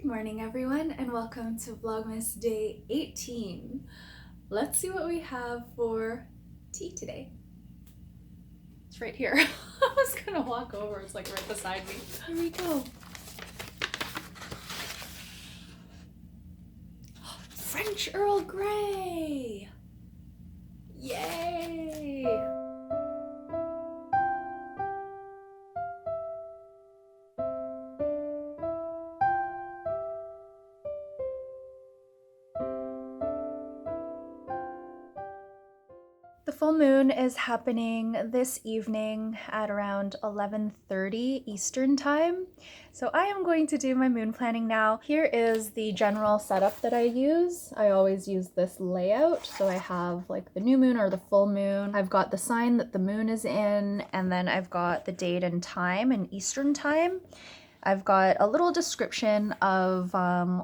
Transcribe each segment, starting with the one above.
morning everyone, and welcome to Vlogmas day 18. Let's see what we have for tea today. It's right here. I was gonna walk over, it's like right beside me. Here we go. French Earl Grey! Yay! The full moon is happening this evening at around 11:30 Eastern time. So I am going to do my moon planning now. Here is the general setup that I use. I always use this layout. So I have like the new moon or the full moon. I've got the sign that the moon is in, and then I've got the date and time in Eastern time. I've got a little description of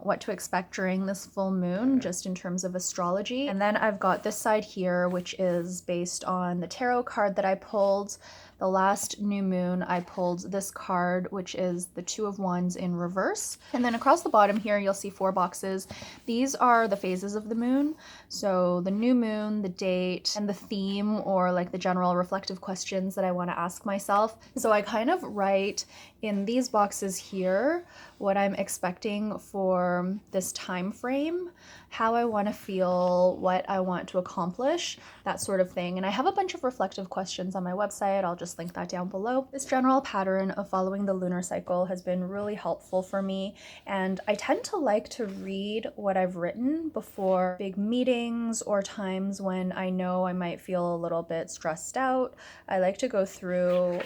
what to expect during this full moon, just in terms of astrology. And then I've got this side here, which is based on the tarot card that I pulled. The last new moon, I pulled this card, which is the Two of Wands in reverse. And then across the bottom here, you'll see 4 boxes. These are the phases of the moon. So the new moon, the date, and the theme, or like the general reflective questions that I want to ask myself. So I kind of write in these boxes here what I'm expecting for this time frame, how I want to feel, what I want to accomplish, that sort of thing. And I have a bunch of reflective questions on my website. I'll just link that down below. This general pattern of following the lunar cycle has been really helpful for me, and I tend to like to read what I've written before big meetings or times when I know I might feel a little bit stressed out. I like to go through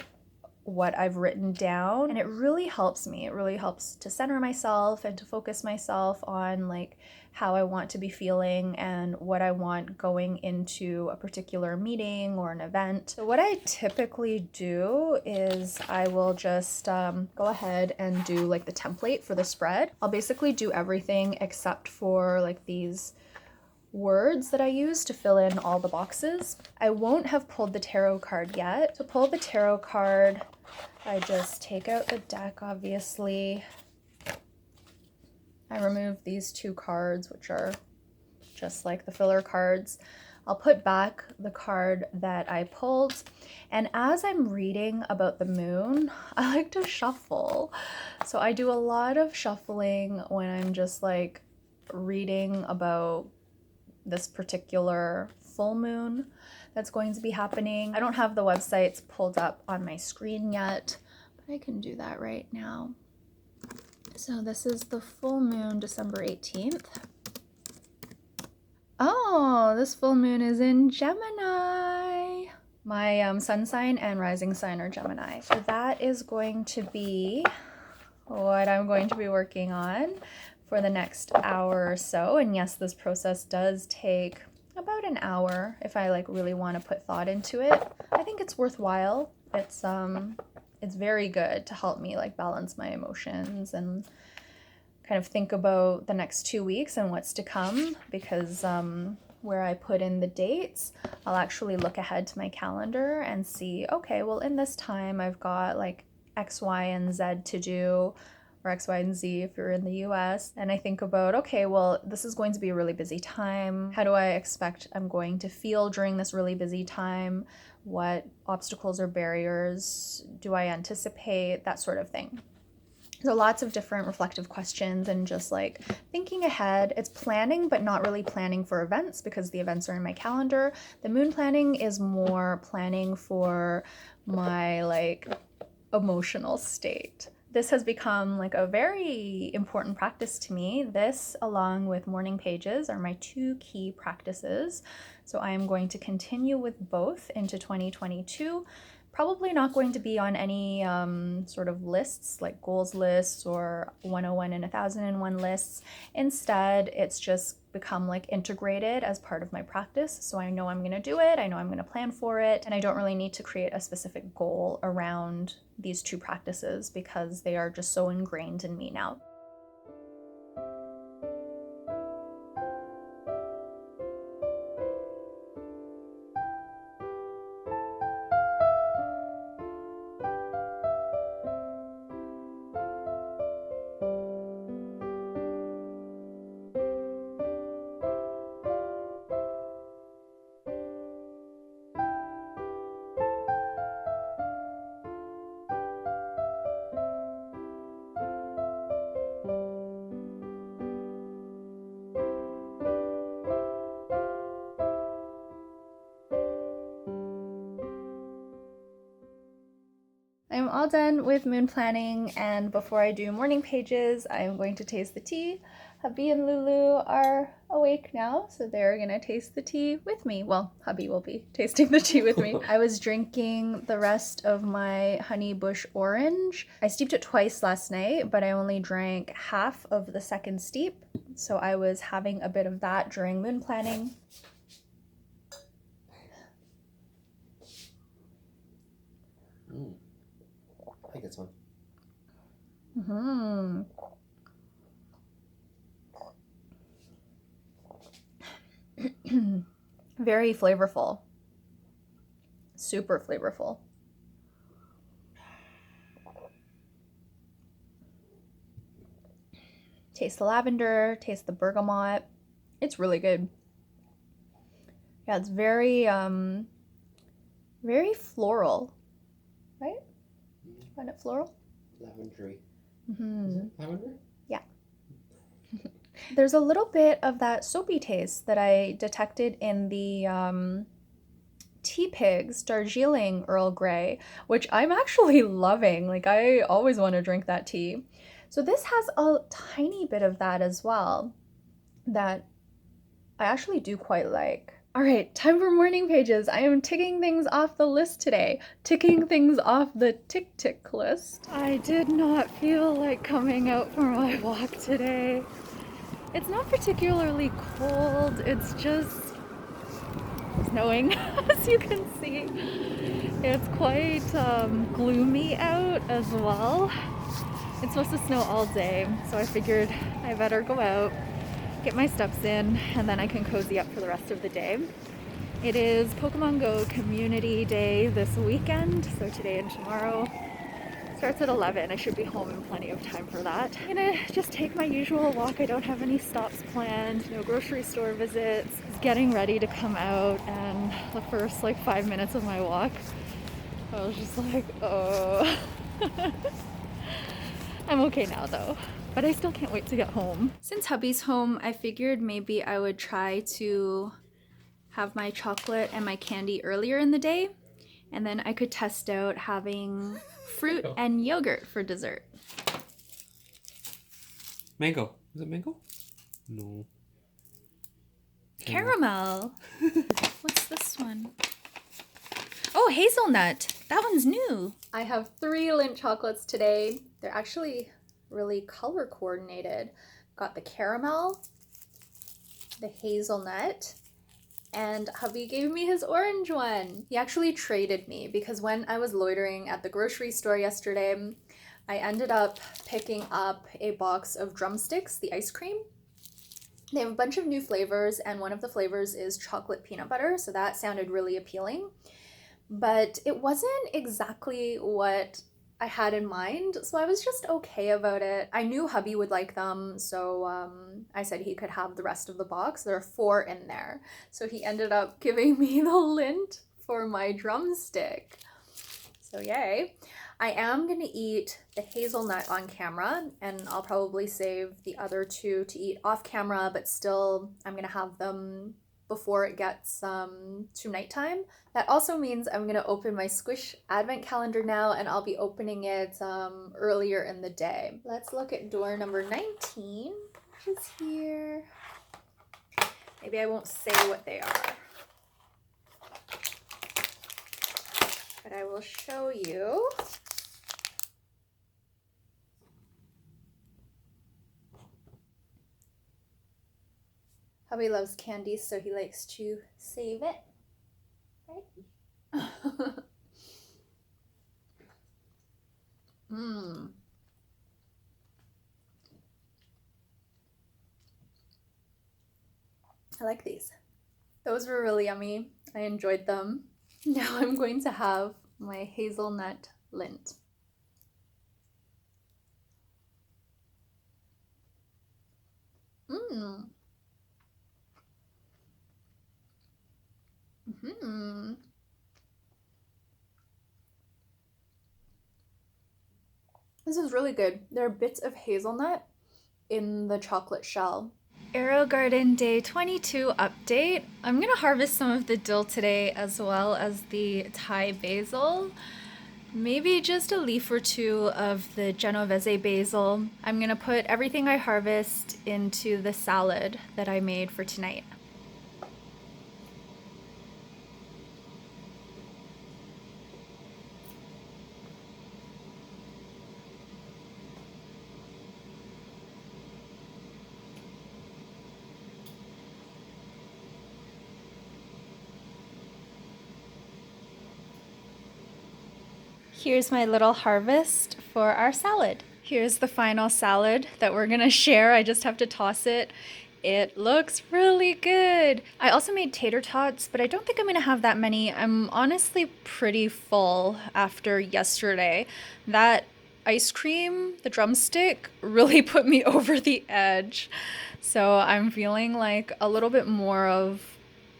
what I've written down, and it really helps me. It really helps to center myself and to focus myself on like how I want to be feeling and what I want going into a particular meeting or an event. So what I typically do is I will just go ahead and do like the template for the spread. I'll basically do everything except for like these words that I use to fill in all the boxes. I won't have pulled the tarot card yet. To pull the tarot card, I just take out the deck, obviously. I remove these 2 cards, which are just like the filler cards. I'll put back the card that I pulled. And as I'm reading about the moon, I like to shuffle. So I do a lot of shuffling when I'm just like reading about this particular full moon that's going to be happening. I don't have the websites pulled up on my screen yet, but I can do that right now. So this is the full moon, December 18th. Oh, this full moon is in Gemini. My sun sign and rising sign are Gemini. So that is going to be what I'm going to be working on for the next hour or so. And yes, this process does take about an hour if I like really want to put thought into it. I think it's worthwhile. It's very good to help me like balance my emotions and kind of think about the next 2 weeks and what's to come, because where I put in the dates, I'll actually look ahead to my calendar and see, okay, well in this time I've got like X, Y, and Z to do, or X, Y, and Z if you're in the US. And I think about, okay, well, this is going to be a really busy time. How do I expect I'm going to feel during this really busy time? What obstacles or barriers do I anticipate? That sort of thing. So lots of different reflective questions and just like thinking ahead. It's planning, but not really planning for events because the events are in my calendar. The moon planning is more planning for my like emotional state. This has become like a very important practice to me. This, along with morning pages, are my 2 key practices. So I am going to continue with both into 2022. Probably not going to be on any sort of lists like goals lists or 101 and 1001 lists. Instead, it's just become like integrated as part of my practice. So I know I'm going to do it. I know I'm going to plan for it. And I don't really need to create a specific goal around these 2 practices because they are just so ingrained in me now. all done with moon planning, and before I do morning pages, I am going to taste the tea. Hubby and Lulu are awake now, so they're gonna taste the tea with me. Well, Hubby will be tasting the tea with me. I was drinking the rest of my honey bush orange. I steeped it twice last night, but I only drank half of the second steep, so I was having a bit of that during moon planning. I like this one. Very flavorful. Super flavorful. Taste the lavender, taste the bergamot. It's really good. Yeah, it's very very floral, right? Find it floral? Lavendery. Mm-hmm. Is it lavender? Yeah. There's a little bit of that soapy taste that I detected in the Timbiebs Darjeeling Earl Grey, which I'm actually loving. Like, I always want to drink that tea. So this has a tiny bit of that as well that I actually do quite like. All right, time for morning pages. I am ticking things off the list today. Ticking things off the tick list. I did not feel like coming out for my walk today. It's not particularly cold, it's just snowing, as you can see. It's quite gloomy out as well. It's supposed to snow all day, so I figured I better go out, get my steps in, and then I can cozy up for the rest of the day. It is Pokemon Go Community Day this weekend, so today and tomorrow. Starts at 11. I should be home in plenty of time for that. I'm gonna just take my usual walk. I don't have any stops planned, no grocery store visits. Just getting ready to come out, and the first like 5 minutes of my walk, I was just like, oh. I'm okay now though, but I still can't wait to get home. Since Hubby's home, I figured maybe I would try to have my chocolate and my candy earlier in the day, and then I could test out having fruit and yogurt for dessert. Mango. Is it mango? No. Caramel. What's this one? Oh, hazelnut. That one's new. I have 3 Lindt chocolates today. They're actually really color coordinated. Got the caramel, the hazelnut, and Hubby gave me his orange one. He actually traded me because when I was loitering at the grocery store yesterday, I ended up picking up a box of Drumsticks, the ice cream. They have a bunch of new flavors, and one of the flavors is chocolate peanut butter, so that sounded really appealing. But it wasn't exactly what I had in mind, so I was just okay about it. I knew Hubby would like them, so I said he could have the rest of the box. There are 4 in there. So he ended up giving me the Lindt for my drumstick. So yay. I am gonna eat the hazelnut on camera, and I'll probably save the other 2 to eat off camera, but still I'm gonna have them before it gets to nighttime. That also means I'm gonna open my Squish advent calendar now, and I'll be opening it earlier in the day. Let's look at door number 19, which is here. Maybe I won't say what they are, but I will show you. Hubby loves candy, so he likes to save it, right? I like these. Those were really yummy. I enjoyed them. Now I'm going to have my hazelnut Lindt. This is really good. There are bits of hazelnut in the chocolate shell. AeroGarden Day 22 update. I'm gonna harvest some of the dill today as well as the Thai basil. maybe just a leaf or two of the Genovese basil. I'm gonna put everything I harvest into the salad that I made for tonight. Here's my little harvest for our salad. Here's the final salad that we're gonna share. I just have to toss it. It looks really good. I also made tater tots, but I don't think I'm gonna have that many. I'm honestly pretty full after yesterday. That ice cream, the drumstick, really put me over the edge. So I'm feeling like a little bit more of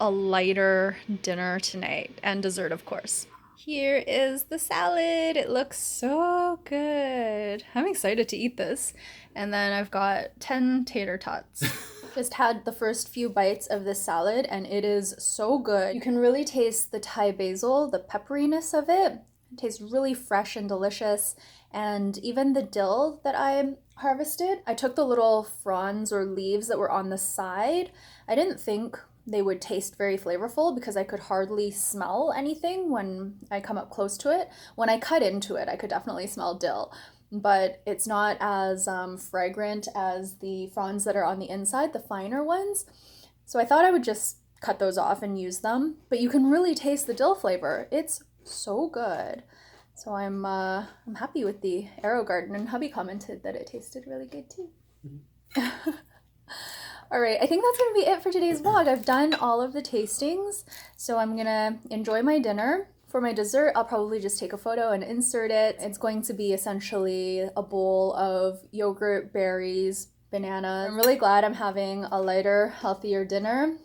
a lighter dinner tonight, and dessert, of course. Here is the salad. It looks so good. I'm excited to eat this. And then I've got 10 tater tots. Just had the first few bites of this salad and it is so good. You can really taste the Thai basil, the pepperiness of it. It tastes really fresh and delicious. And even the dill that I harvested, I took the little fronds or leaves that were on the side. I didn't think they would taste very flavorful because I could hardly smell anything when I come up close to it. When I cut into it, I could definitely smell dill, but it's not as fragrant as the fronds that are on the inside, the finer ones. So I thought I would just cut those off and use them, but you can really taste the dill flavor. It's so good. So I'm happy with the AeroGarden, and hubby commented that it tasted really good too. Mm-hmm. All right, I think that's gonna be it for today's vlog. I've done all of the tastings, so I'm gonna enjoy my dinner. For my dessert, I'll probably just take a photo and insert it. It's going to be essentially a bowl of yogurt, berries, banana. I'm really glad I'm having a lighter, healthier dinner,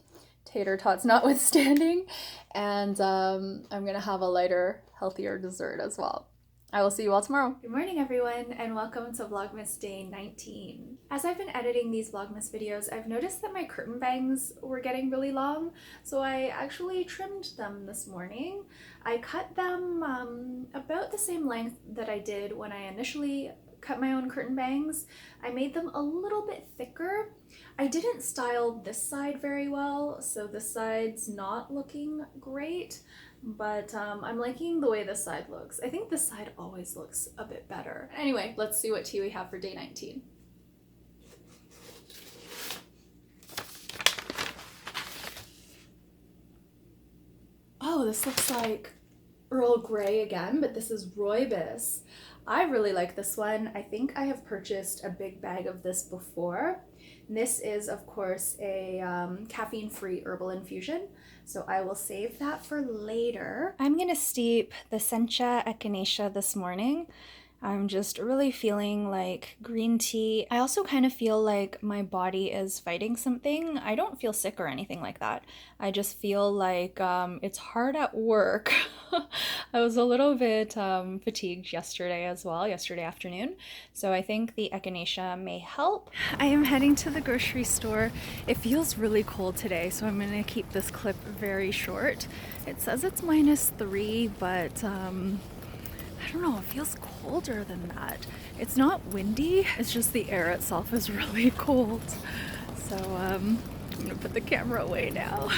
tater tots notwithstanding, and I'm gonna have a lighter, healthier dessert as well. I will see you all tomorrow. Good morning, everyone, and welcome to Vlogmas Day 19. As I've been editing these Vlogmas videos, I've noticed that my curtain bangs were getting really long, so I actually trimmed them this morning. I cut them about the same length that I did when I initially cut my own curtain bangs. I made them a little bit thicker. I didn't style this side very well, so this side's not looking great. But I'm liking the way this side looks. I think this side always looks a bit better. Anyway, let's see what tea we have for day 19. Oh, this looks like Earl Grey again, but this is Rooibos. I really like this one. I think I have purchased a big bag of this before. This is, of course, a caffeine-free herbal infusion, so I will save that for later. I'm gonna steep the Sencha Echinacea this morning. I'm just really feeling like green tea. I also kind of feel like my body is fighting something. I don't feel sick or anything like that. I just feel like it's hard at work. I was a little bit fatigued yesterday as well, yesterday afternoon. So I think the Echinacea may help. I am heading to the grocery store. It feels really cold today, so I'm gonna keep this clip very short. It says it's -3, but I don't know, it feels colder than that. It's not windy, it's just the air itself is really cold. So I'm gonna put the camera away now.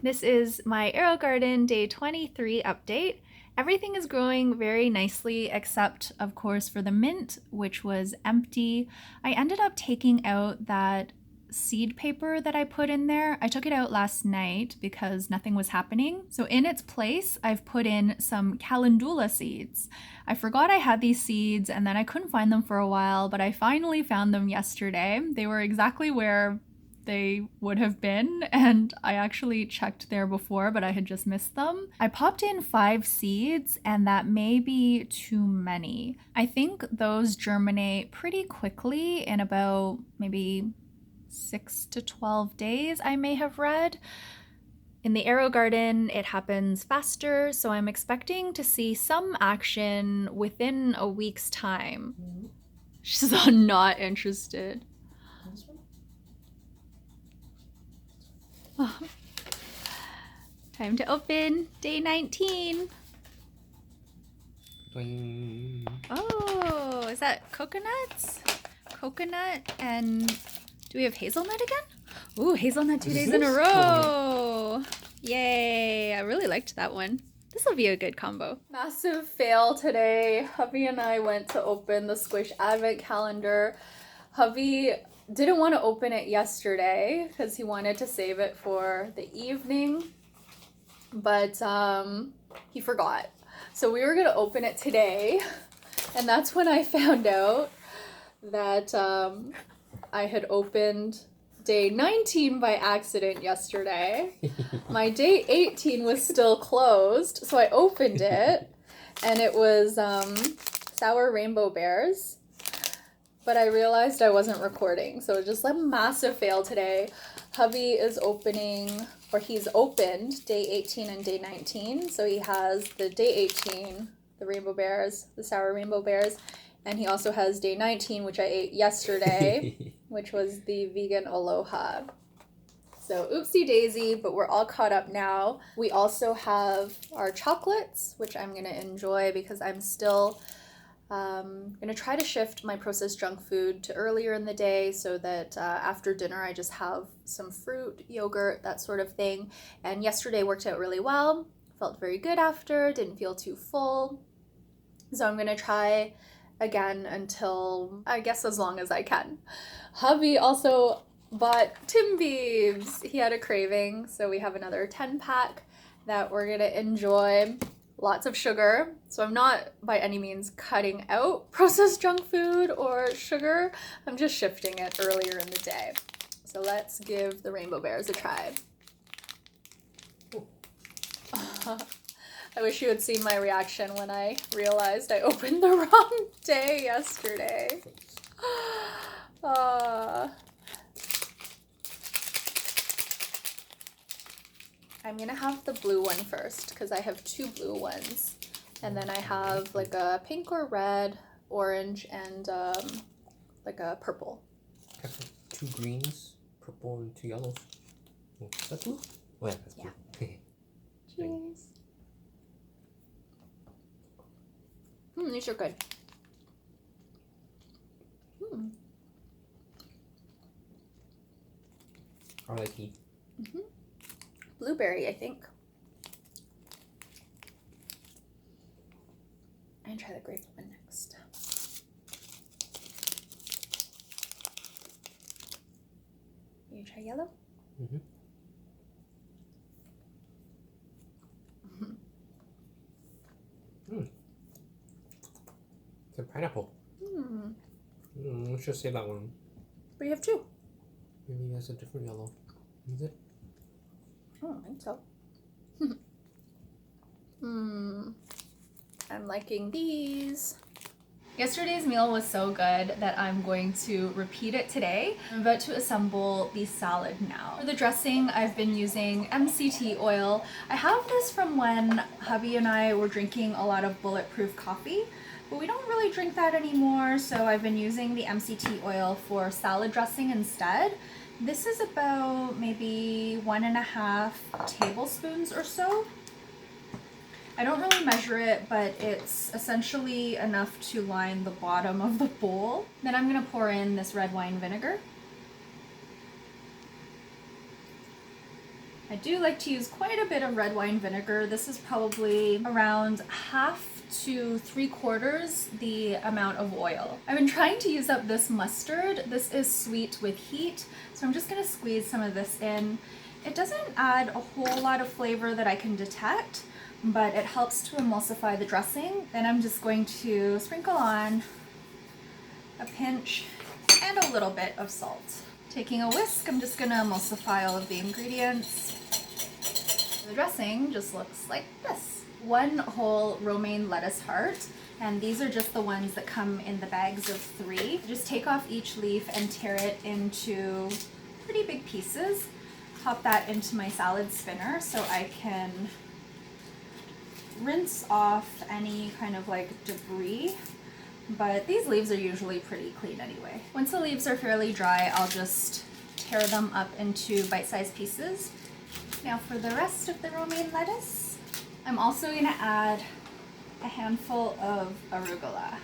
This is my AeroGarden Day 23 update. Everything is growing very nicely except, of course, for the mint, which was empty. I ended up taking out that seed paper that I put in there. I took it out last night because nothing was happening. So in its place, I've put in some calendula seeds. I forgot I had these seeds and then I couldn't find them for a while, but I finally found them yesterday. They were exactly where they would have been, and I actually checked there before, but I had just missed them. I popped in 5 seeds, and that may be too many. I think those germinate pretty quickly in about maybe 6 to 12 days, I may have read. In the AeroGarden, it happens faster, so I'm expecting to see some action within a week's time. Mm-hmm. She's not interested. Oh. Time to open day 19. Twing. Oh, is that coconuts? Coconut and do we have hazelnut again? Ooh, hazelnut 2 days in a row. Yay, I really liked that one. This will be a good combo. Massive fail today. Hubby and I went to open the Squish advent calendar. Hubby didn't want to open it yesterday because he wanted to save it for the evening, but he forgot. So we were gonna open it today, and that's when I found out that I had opened day 19 by accident yesterday. My day 18 was still closed, so I opened it, and it was sour rainbow bears. But I realized I wasn't recording, so it was just a massive fail today. Hubby is opening, or he's opened day 18 and day 19. So he has the day 18, the rainbow bears, the sour rainbow bears, and he also has day 19, which I ate yesterday, which was the vegan aloha. So oopsie daisy, but we're all caught up now. We also have our chocolates, which I'm gonna enjoy because I'm still gonna try to shift my processed junk food to earlier in the day so that after dinner I just have some fruit, yogurt, that sort of thing. And yesterday worked out really well. Felt very good after, didn't feel too full. So I'm gonna try again until, I guess, as long as I can. Hubby also bought Timbiebs. He had a craving, so we have another 10-pack that we're gonna enjoy. Lots of sugar, so I'm not by any means cutting out processed junk food or sugar. I'm just shifting it earlier in the day. So let's give the rainbow bears a try. I wish you had seen my reaction when I realized I opened the wrong day yesterday. I'm gonna have the blue one first because I have 2 blue ones, and then I have like a pink or red, orange, and like a purple. 2 greens, purple, and 2 yellows. Oh, is that blue? Oh, yeah, that's blue. Cheers. These are good. I like tea. Blueberry, I think. I'm gonna try the grape one next. You try yellow? It's a pineapple. Let's just say that one. But you have 2. Maybe it has a different yellow. Is it? I don't think so. I'm liking these. Yesterday's meal was so good that I'm going to repeat it today. I'm about to assemble the salad now. For the dressing, I've been using MCT oil. I have this from when Hubby and I were drinking a lot of bulletproof coffee, but we don't really drink that anymore, so I've been using the MCT oil for salad dressing instead. This is about maybe 1.5 tablespoons or so. I don't really measure it, but it's essentially enough to line the bottom of the bowl. Then I'm gonna pour in this red wine vinegar. I do like to use quite a bit of red wine vinegar. This is probably around 1/2 to 3/4 the amount of oil. I've been trying to use up this mustard. This is sweet with heat, so I'm just gonna squeeze some of this in. It doesn't add a whole lot of flavor that I can detect, but it helps to emulsify the dressing. Then I'm just going to sprinkle on a pinch and a little bit of salt. Taking a whisk, I'm just gonna emulsify all of the ingredients. The dressing just looks like this. 1 whole romaine lettuce heart, and these are just the ones that come in the bags of 3. Just take off each leaf and tear it into pretty big pieces. Pop that into my salad spinner so I can rinse off any kind of like debris, but these leaves are usually pretty clean anyway. Once the leaves are fairly dry, I'll just tear them up into bite-sized pieces. Now for the rest of the romaine lettuce, I'm also gonna add a handful of arugula.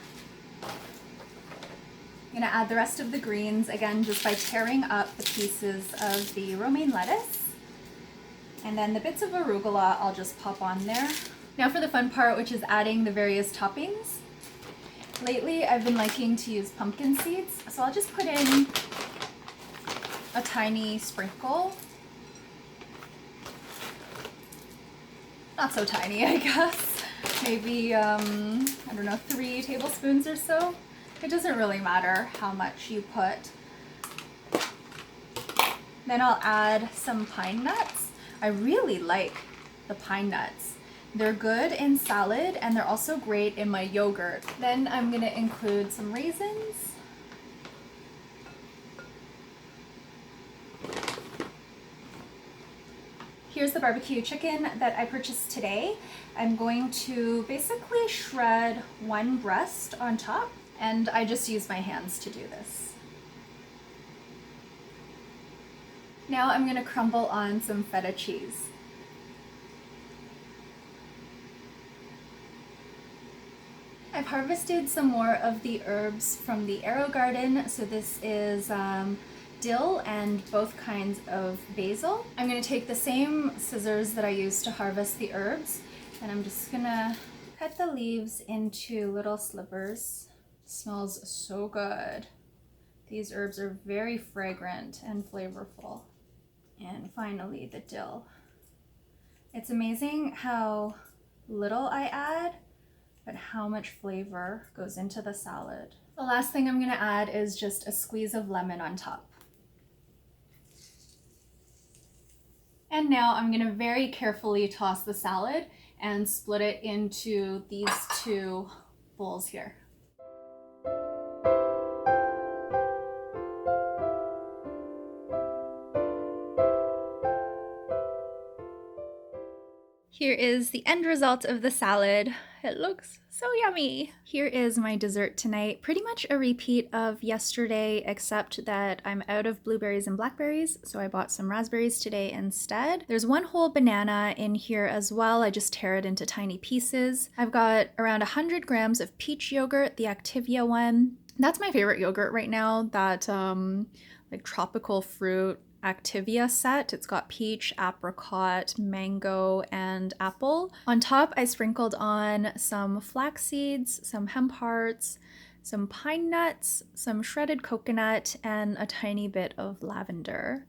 I'm gonna add the rest of the greens, again, just by tearing up the pieces of the romaine lettuce. And then the bits of arugula I'll just pop on there. Now for the fun part, which is adding the various toppings. Lately, I've been liking to use pumpkin seeds, so I'll just put in a tiny sprinkle. Not so tiny, I guess. Maybe, I don't know, 3 tablespoons or so. It doesn't really matter how much you put. Then I'll add some pine nuts. I really like the pine nuts. They're good in salad and they're also great in my yogurt. Then I'm gonna include some raisins. Here's the barbecue chicken that I purchased today. I'm going to basically shred 1 breast on top, and I just use my hands to do this. Now I'm gonna crumble on some feta cheese. I've harvested some more of the herbs from the AeroGarden. So this is dill and both kinds of basil. I'm gonna take the same scissors that I used to harvest the herbs, and I'm just gonna cut the leaves into little slivers. It smells so good. These herbs are very fragrant and flavorful. And finally, the dill. It's amazing how little I add, but how much flavor goes into the salad. The last thing I'm gonna add is just a squeeze of lemon on top. And now I'm gonna very carefully toss the salad and split it into these 2 bowls here. Here is the end result of the salad. It looks so yummy. Here is my dessert tonight. Pretty much a repeat of yesterday, except that I'm out of blueberries and blackberries, so I bought some raspberries today instead. There's 1 whole banana in here as well. I just tear it into tiny pieces. I've got around 100 grams of peach yogurt, the Activia one. That's my favorite yogurt right now, that like tropical fruit Activia set. It's got peach, apricot, mango, and apple. On top, I sprinkled on some flax seeds, some hemp hearts, some pine nuts, some shredded coconut, and a tiny bit of lavender.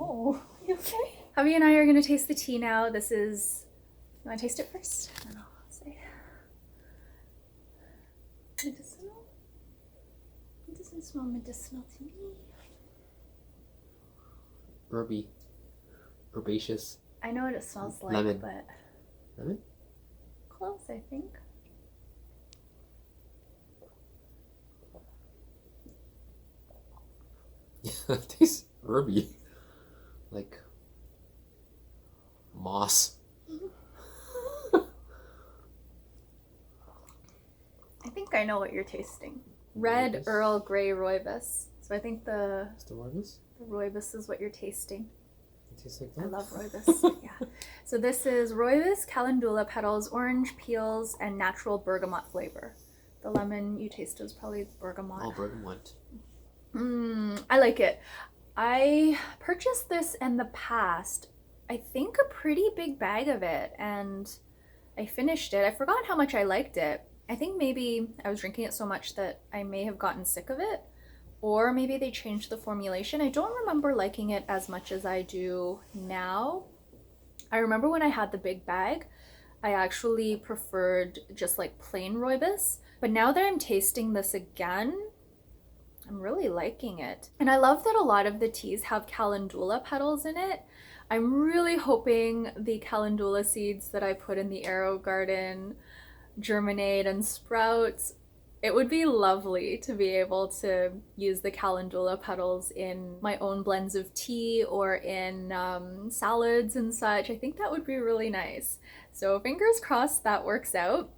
Oh, you okay? Hubby and I are gonna taste the tea now. This is, you wanna taste it first? I don't know, let's see. Medicinal? It doesn't smell medicinal to me. Herby. Herbaceous. I know what it smells like, Lemon. but... Lemon? Close, I think. It tastes herby. Like moss. I think I know what you're tasting. Red Rooibos? Earl Grey Rooibos. So I think the Is the rooibos? rooibos is what you're tasting. It tastes like that? I love rooibos. Yeah. So this is rooibos, calendula petals, orange peels, and natural bergamot flavor. The lemon you taste is probably bergamot. Oh, bergamot. I like it. I purchased this in the past, I think a pretty big bag of it, and I finished it. I forgot how much I liked it. I think maybe I was drinking it so much that I may have gotten sick of it, or maybe they changed the formulation. I don't remember liking it as much as I do now. I remember when I had the big bag, I actually preferred just like plain rooibos, but now that I'm tasting this again, I'm really liking it. And I love that a lot of the teas have calendula petals in it. I'm really hoping the calendula seeds that I put in the AeroGarden germinate and sprout. It would be lovely to be able to use the calendula petals in my own blends of tea or in salads and such. I think that would be really nice. So fingers crossed that works out.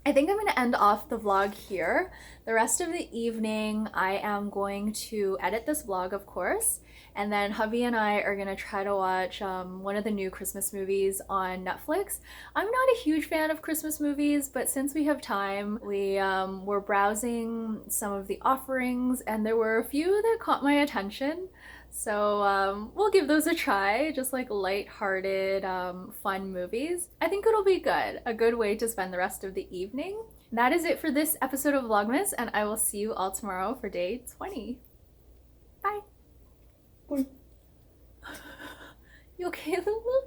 I think I'm going to end off the vlog here. The rest of the evening, I am going to edit this vlog, of course, and then hubby and I are going to try to watch one of the new Christmas movies on Netflix. I'm not a huge fan of Christmas movies, but since we have time, we were browsing some of the offerings, and there were a few that caught my attention. So we'll give those a try, just like light-hearted, fun movies. I think it'll be good, a good way to spend the rest of the evening. That is it for this episode of Vlogmas, and I will see you all tomorrow for day 20. Bye. Bye. You okay, Lulu?